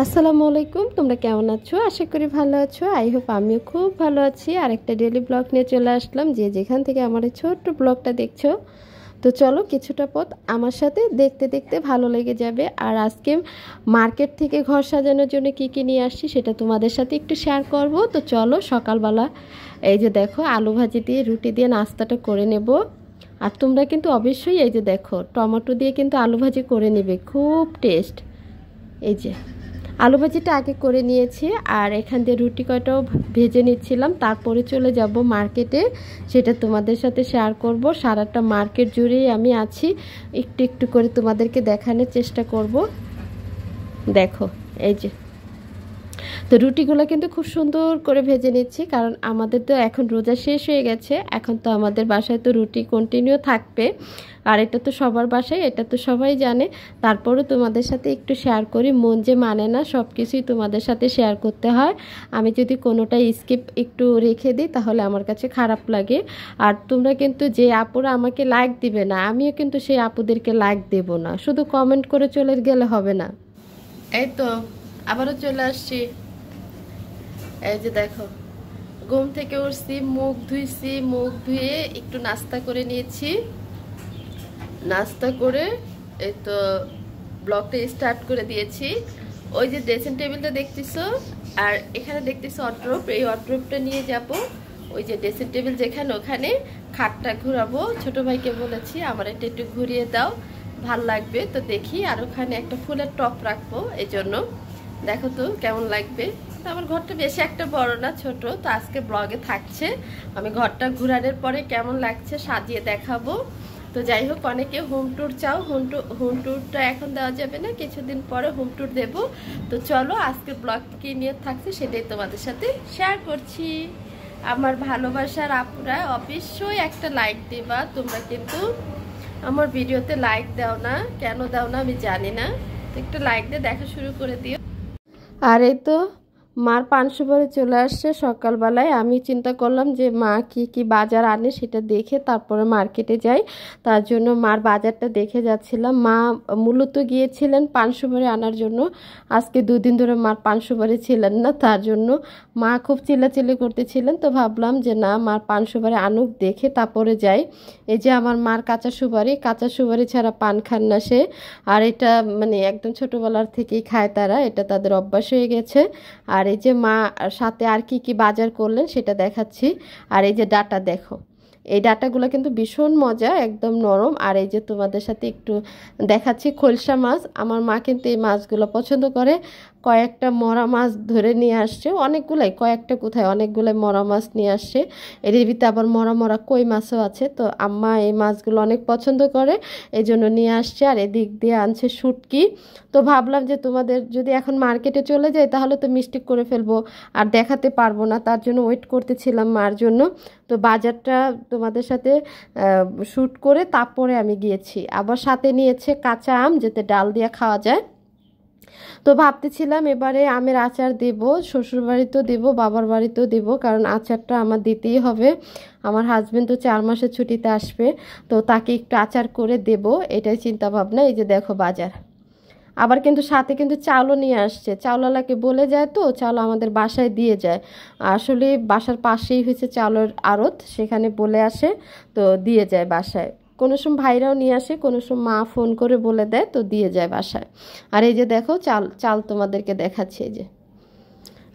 আসসালামু আলাইকুম, তোমরা কেমন আছো? আশা করি ভালো আছো। আই হোপ আমিও খুব ভালো আছি। আর একটা ডেইলি ব্লগ নিয়ে চলে আসলাম, যে যেখান থেকে আমার এই ছোট্ট ব্লগটা দেখছো। তো চলো কিছুটা পথ আমার সাথে দেখতে দেখতে ভালো লেগে যাবে। আর আজকে মার্কেট থেকে ঘর সাজানোর জন্য কি কি নিয়ে আসছি সেটা তোমাদের সাথে একটু শেয়ার করব। তো চলো সকালবেলা এই যে দেখো আলু ভাজি দিয়ে রুটি দিয়ে নাস্তাটা করে নেব। আর তোমরা কিন্তু অবশ্যই এই যে দেখো টমেটো দিয়ে কিন্তু আলু ভাজি করে নেবে, খুব টেস্ট। এই যে আলু ভাজিটা আগে করে নিয়েছি, আর এখান দিয়ে রুটি কয়টাও ভেজে নিচ্ছিলাম। তারপরে চলে যাব মার্কেটে, সেটা তোমাদের সাথে শেয়ার করব। সারাটা মার্কেট জুড়েই আমি আছি, একটু একটু করে তোমাদেরকে দেখানোর চেষ্টা করব। দেখো এই যে, তো রুটিগুলো কিন্তু খুব সুন্দর করে ভেজে নিচ্ছি, কারণ আমাদের তো এখন রোজা শেষ হয়ে গেছে। এখন তো আমাদের বাসায় তো রুটি কন্টিনিউ থাকবে, আর এটা তো সবার বাসায়, এটা তো সবাই জানে। তারপরও তোমাদের সাথে একটু শেয়ার করি, মন যে মানে না সব কিছুই তোমাদের সাথে শেয়ার করতে হয়। আমি যদি কোনোটা স্কিপ একটু রেখে দিই তাহলে আমার কাছে খারাপ লাগে। আর তোমরা কিন্তু যে আপুরা আমাকে লাইক দিবে না, আমিও কিন্তু সেই আপুদেরকে লাইক দেব না, শুধু কমেন্ট করে চলে গেলে হবে না। এই তো আবারও চলে আসছি। এই যে দেখো ঘুম থেকে উঠছি, মুখ ধুইছি, মুখ ধুয়ে একটু নাস্তা করে নিয়েছি। নাস্তা করে এই তো ব্লগটা স্টার্ট করে দিয়েছি। ওই যে ড্রেসিং টেবিলটা দেখতেছো, আর এখানে দেখতেছো ওয়ার্ড্রোব, এই ওয়ার্ড্রোবটা নিয়ে যাব ওই যে ড্রেসিং টেবিল যেখানে, ওখানে খাটটা ঘুরাবো। ছোট ভাইকে বলেছি আমার এটা একটু ঘুরিয়ে দাও, ভাল লাগবে। তো দেখি, আর ওখানে একটা ফুলের টপ রাখবো, এই জন্য দেখো তো কেমন লাগবে। তো আমার ঘরটা বেশি একটা বড় না, ছোট। তো আজকে ব্লগে থাকছে আমি ঘরটা ঘুরানোর পরে কেমন লাগছে সাজিয়ে দেখাবো। তো যাই হোক, অনেকে হোম ট্যুর চাও, হোম ট্যুরটা এখন দেওয়া যাবে না, কিছুদিন পরে হোম ট্যুর দেবো। তো চলো আজকে ব্লগ কি নিয়ে থাকছে সেটাই তোমাদের সাথে শেয়ার করছি। আমার ভালোবাসার আপুরা অবশ্যই একটা লাইক দিবা। তোমরা কিন্তু আমার ভিডিওতে লাইক দাও না, কেন দাও না আমি জানি না। তো একটু লাইক দিয়ে দেখা শুরু করে দিও। আর এই তো মার পান সুপারি চলে আসছে সকালবেলায়। আমি চিন্তা করলাম যে মা কি কি বাজার আনে সেটা দেখে তারপরে মার্কেটে যাই। তার জন্য মার বাজারটা দেখে যাচ্ছিলাম। মা মূলত গিয়েছিলেন পান সুপারি আনার জন্য। আজকে দুদিন ধরে মার পান সুপারি ছিলেন না, তার জন্য মা খুব চিল্লাচিল্লি করতেছিলেন। তো ভাবলাম যে না, মার পান সুপারি আনুক, দেখে তারপরে যাই। এই যে আমার মার কাঁচা সুপারি ছাড়া পান খান না সে। আর এটা মানে একদম ছোটোবেলার থেকেই খায় তারা, এটা তাদের অভ্যাস হয়ে গেছে। আর এই যে মা সাথে আর কি কি বাজার করলেন সেটা দেখাচ্ছি। আর এই যে ডাটা দেখো, এই ডাটাগুলো কিন্তু ভীষণ মজা, একদম নরম। আর এই যে তোমাদের সাথে একটু দেখাচ্ছি খলসা মাছ। আমার মা কিন্তু এই মাছগুলো পছন্দ করে। কয়েকটা মরা মাছ ধরে নিয়ে আসছে, অনেকগুলাই, কয়েকটা কোথায়, অনেকগুলাই মরা মাছ নিয়ে আসছে। এর ভিতরে আবার মরা মরা কই মাছও আছে। তো আম্মা এই মাছগুলো অনেক পছন্দ করে, এই জন্য নিয়ে আসছে। আর এদিক দিয়ে আনছে শুটকি। তো ভাবলাম যে তোমাদের যদি এখন মার্কেটে চলে যাই তাহলে তো মিস্টেক করে ফেলবো, আর দেখাতে পারবো না, তার জন্য ওয়েট করতেছিলাম মার জন্য। তো বাজারটা তোমাদের সাথে শ্যুট করে তারপরে আমি গিয়েছি। আবার সাথে নিয়েছে কাঁচা আম, যাতে ডাল দিয়ে খাওয়া যায়। তো ভাবতেছিলাম এবারে আমের আচার দেব, শ্বশুর বাড়িতেও দেবো, বাবার বাড়িতেও দেবো, কারণ আচারটা আমার দিতেই হবে। আমার হাজবেন্ড তো 4 মাসের ছুটিতে আসবে, তো তাকে একটু আচার করে দেব, এটাই চিন্তা ভাবনা। এই যে দেখো বাজার, আবার কিন্তু সাথে কিন্তু চাউলও নিয়ে আসছে। চাউলওয়ালাকে বলে যায়, তো চাউল আমাদের বাসায় দিয়ে যায়। আসলে বাসার পাশেই হয়েছে চাউলের আড়ত, সেখানে বলে আসে, তো দিয়ে যায় বাসায়। কোনো সময় ভাইরাও নিয়ে আসে, কোনো সময় মা ফোন করে বলে দেয়, তো দিয়ে যায় বাসায়। আর এই যে দেখো চাল তোমাদেরকে দেখাচ্ছে, এই যে,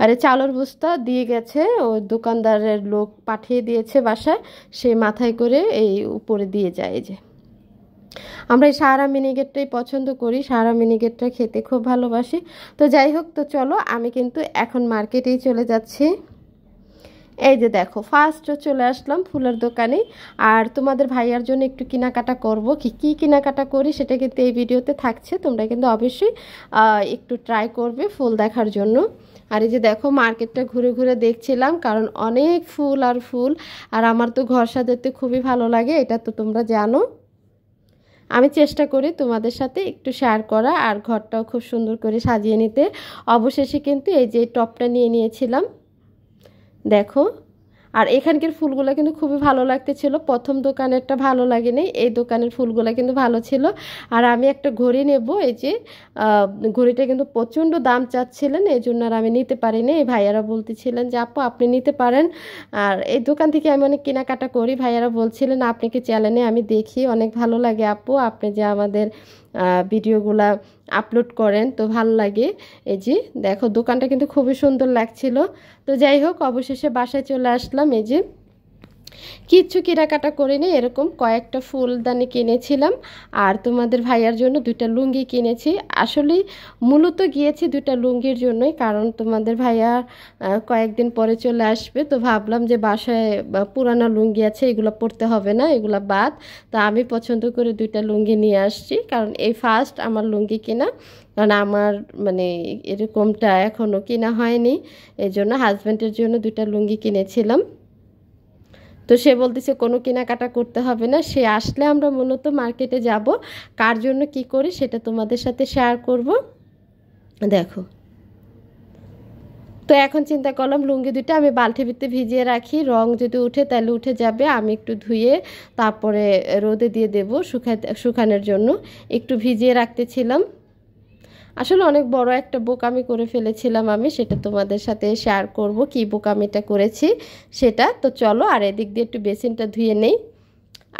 আরে চালের বস্তা দিয়ে গেছে, ওই দোকানদারের লোক পাঠিয়ে দিয়েছে বাসায়, সে মাথায় করে এই উপরে দিয়ে যায়। এই যে আমরা এই সাহারা মিনিকেটটাই পছন্দ করি, সাহারা মিনিকেটটা খেতে খুব ভালোবাসি। তো যাই হোক, তো চলো আমি কিন্তু এখন মার্কেটেই চলে যাচ্ছি। এই যে দেখো ফার্স্ট চলে আসলাম ফুলের দোকানে। আর তোমাদের ভাইয়ার জন্য একটু কেনাকাটা করব, কি কেনাকাটা করি সেটা কিন্তু এই ভিডিওতে থাকছে। তোমরা কিন্তু অবশ্যই একটু ট্রাই করবে ফুল দেখার জন্য। আর এই যে দেখো মার্কেটটা ঘুরে ঘুরে দেখছিলাম, কারণ অনেক ফুল আর ফুল। আর আমার তো ঘর সাজাতে খুবই ভালো লাগে, এটা তো তোমরা জানো। আমি চেষ্টা করি তোমাদের সাথে একটু শেয়ার করা, আর ঘরটাও খুব সুন্দর করে সাজিয়ে নিতে। অবশেষে কিন্তু এই যে টপটা নিয়ে নিয়েছিলাম, দেখো। আর এখানকার ফুলগুলো কিন্তু খুবই ভালো লাগতেছিল। প্রথম দোকানেরটা ভালো লাগেনি, এই দোকানের ফুলগুলো কিন্তু ভালো ছিল। আর আমি একটা ঘড়ি নেব, এই যে ঘড়িটা কিন্তু প্রচণ্ড দাম চাচ্ছিলেন, এই জন্য আর আমি নিতে পারিনি। এই ভাইয়ারা বলতেছিলেন যে আপু আপনি নিতে পারেন, আর এই দোকান থেকে আমি অনেক কেনাকাটা করি। ভাইয়ারা বলছিলেন আপনি কি চ্যানেলে আমি দেখি, অনেক ভালো লাগে আপু আপনি যে আমাদের ভিডিওগুলা আপলোড করেন, তো ভালো লাগে। এই যে দেখো দোকানটা কিন্তু খুবই সুন্দর লাগছিল। তো যাই হোক অবশেষে বাসায় চলে আসলাম। এই যে কিচ্ছু কেনাকাটা করিনি, এরকম কয়েকটা ফুলদানি কিনেছিলাম আর তোমাদের ভাইয়ার জন্য দুইটা লুঙ্গি কিনেছি। আসলে মূলত গিয়েছি দুইটা লুঙ্গির জন্যই, কারণ তোমাদের ভাইয়া কয়েকদিন পরে চলে আসবে, তো ভাবলাম যে বাসায় পুরানো লুঙ্গি আছে এগুলো পরতে হবে না, এগুলো বাদ। তো আমি পছন্দ করে দুইটা লুঙ্গি নিয়ে আসছি, কারণ এই ফার্স্ট আমার লুঙ্গি কেনা, কারণ আমার মানে এরকমটা এখনও কেনা হয়নি। এই জন্য হাজব্যান্ডের জন্য দুইটা লুঙ্গি কিনেছিলাম। তো সে বলতেছে কোনো কেনাকাটা করতে হবে না, সে আসলে আমরা মূলত মার্কেটে যাব, কার জন্য কি করি সেটা তোমাদের সাথে শেয়ার করব। দেখো তো এখন চিন্তা করলাম লুঙ্গি দুটো আমি বালতির ভিতরে ভিজিয়ে রাখি, রং যদি উঠে তাহলে উঠে যাবে, আমি একটু ধুয়ে তারপরে রোদে দিয়ে দেবো শুকানোর জন্য। একটু ভিজিয়ে রাখতেছিলাম। আসলে অনেক বড় একটা বোকামি করে ফেলেছিলাম আমি, সেটা তোমাদের সাথে শেয়ার করব কি বোকামিটা করেছি সেটা। তো চলো আর এদিক দিয়ে একটু বেসিনটা ধুয়ে নেই।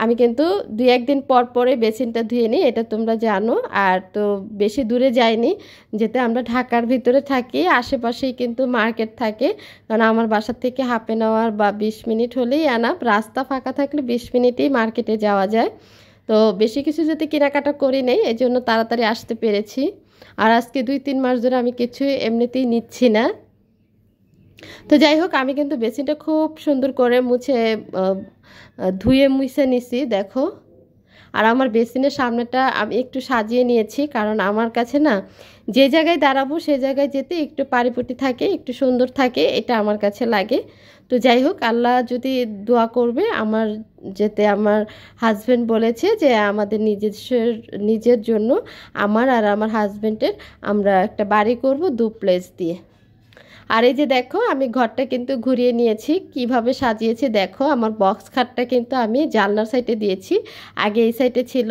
আমি কিন্তু 2-1 দিন পর পরে বেসিনটা ধুয়ে নিই, এটা তোমরা জানো। আর তো বেশি দূরে যাইনি, যেতে আমরা ঢাকার ভিতরে থাকি, আশেপাশেই কিন্তু মার্কেট থাকে, কারণ আমার বাসার থেকে 1/2 আওয়ার বা 20 মিনিট হলেই আনাপ, রাস্তা ফাঁকা থাকলে 20 মিনিটেই মার্কেটে যাওয়া যায়। তো বেশি কিছু যদি কেনাকাটা করি নেই, এই জন্য তাড়াতাড়ি আসতে পেরেছি। আর আজকে 2-3 মাস ধরে আমি কিছু এমনিতেই নিচ্ছি না। তো যাই হোক আমি কিন্তু বেসিনটা খুব সুন্দর করে মুছে ধুয়ে মুছে নিছি দেখো। আর আমার বেসিনের সামনেটা আমি একটু সাজিয়ে নিয়েছি, কারণ আমার কাছে না যে জায়গায় দাঁড়াবো সে জায়গায় যেতে একটু পারিপটি থাকে, একটু সুন্দর থাকে, এটা আমার কাছে লাগে। তো যাই হোক আল্লাহ যদি দোয়া করবে আমার, যেতে আমার হাজব্যান্ড বলেছে যে আমাদের নিজের জন্য আমার আর আমার হাজব্যান্ডের আমরা একটা বাড়ি করব ডুপ্লেক্স দিয়ে। আর এই যে দেখো আমি ঘরটা কিন্তু ঘুরিয়ে নিয়েছি, কিভাবে সাজিয়েছি দেখো। আমার বক্স খাটটা কিন্তু আমি জানলার সাইডে দিয়েছি, আগে এই সাইডে ছিল,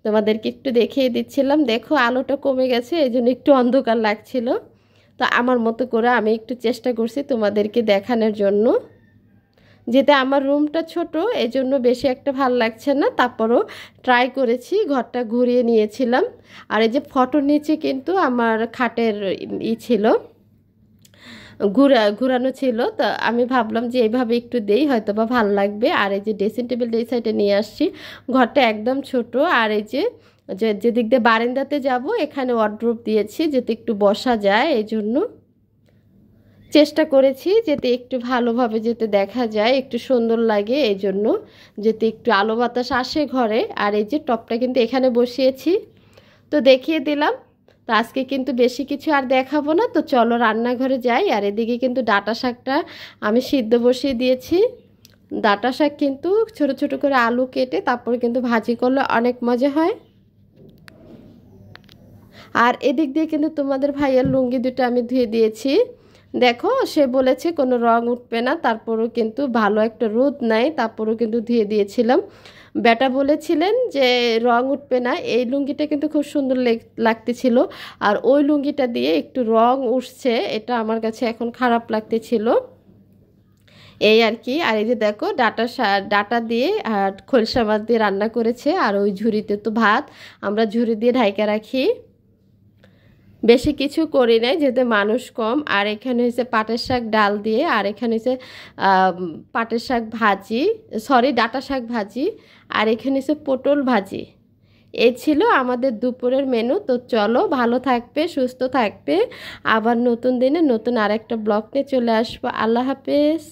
তোমাদেরকে একটু দেখিয়ে দিচ্ছিলাম। দেখো আলোটা কমে গেছে, এই জন্য একটু অন্ধকার লাগছিল। তো আমার মতো করে আমি একটু চেষ্টা করছি তোমাদেরকে দেখানোর জন্য, যেটা আমার রুমটা ছোট এই জন্য বেশি একটা ভালো লাগছে না, তারপরও ট্রাই করেছি, ঘরটা ঘুরিয়ে নিয়েছিলাম। আর এই যে ফটোর নিচে কিন্তু আমার খাটের ছিল, ঘুরানো ছিল, তো আমি ভাবলাম যে এইভাবে একটু দেই হয়তো বা ভালো লাগবে। আর এই যে ড্রেসিং টেবিলটা এই সাইডে নিয়ে আসছি, ঘরটা একদম ছোট। আর এই যে যেদিক দিয়ে বারান্দাতে যাব এখানে ওয়ার্ড্রোব দিয়েছি যাতে একটু বসা যায়, এই জন্য চেষ্টা করেছি যাতে একটু ভালোভাবে যেতে দেখা যায়, একটু সুন্দর লাগে, এই জন্য যাতে একটু আলো বাতাস আসে ঘরে। আর এই যে টপটা কিন্তু এখানে বসিয়েছি, তো দেখিয়ে দিলাম। তো আজকে কিন্তু বেশি কিছু আর দেখাবো না, তো চলো রান্নাঘরে যাই। আর এদিকে কিন্তু ডাঁটা শাকটা আমি সিদ্ধ বসিয়ে দিয়েছি। ডাঁটা শাক কিন্তু ছোট ছোট করে আলু কেটে তারপরে কিন্তু ভাজি করলে অনেক মজা হয়। আর এদিক দিয়ে কিন্তু তোমাদের ভাইয়ের লুঙ্গি দুটো আমি ধুয়ে দিয়েছি। দেখো সে বলেছে কোনো রং উঠবে না, তারপরেও কিন্তু ভালো একটা রোদ নাই, তারপরেও কিন্তু ধুয়ে দিয়েছিলাম। বেটা বলেছিলেন যে রং উঠবে না, এই লুঙ্গিটা কিন্তু খুব সুন্দর লাগতেছিল, আর ওই লুঙ্গিটা দিয়ে একটু রং উঠছে, এটা আমার কাছে এখন খারাপ লাগতেছিল, এই আর কি। আর এই যে দেখো ডাটা দিয়ে আর খোলসা মাছ দিয়ে রান্না করেছে, আর ওই ঝুড়িতে তো ভাত আমরা ঝুড়ি দিয়ে ঢাইকা রাখি, বেশি কিছু করি নাই যেহেতু মানুষ কম। আর এখানে হয়েছে পাটের শাক ডাল দিয়ে, আর এখানে হয়েছে পাটের শাক ভাজি, সরি ডাঁটা শাক ভাজি, আর এখানে হয়েছে পটল ভাজি। এই ছিল আমাদের দুপুরের মেনু। তো চলো ভালো থাকবে, সুস্থ থাকবে, আবার নতুন দিনে নতুন আরেকটা ব্লগ নিয়ে চলে আসবো। আল্লাহ হাফেজ।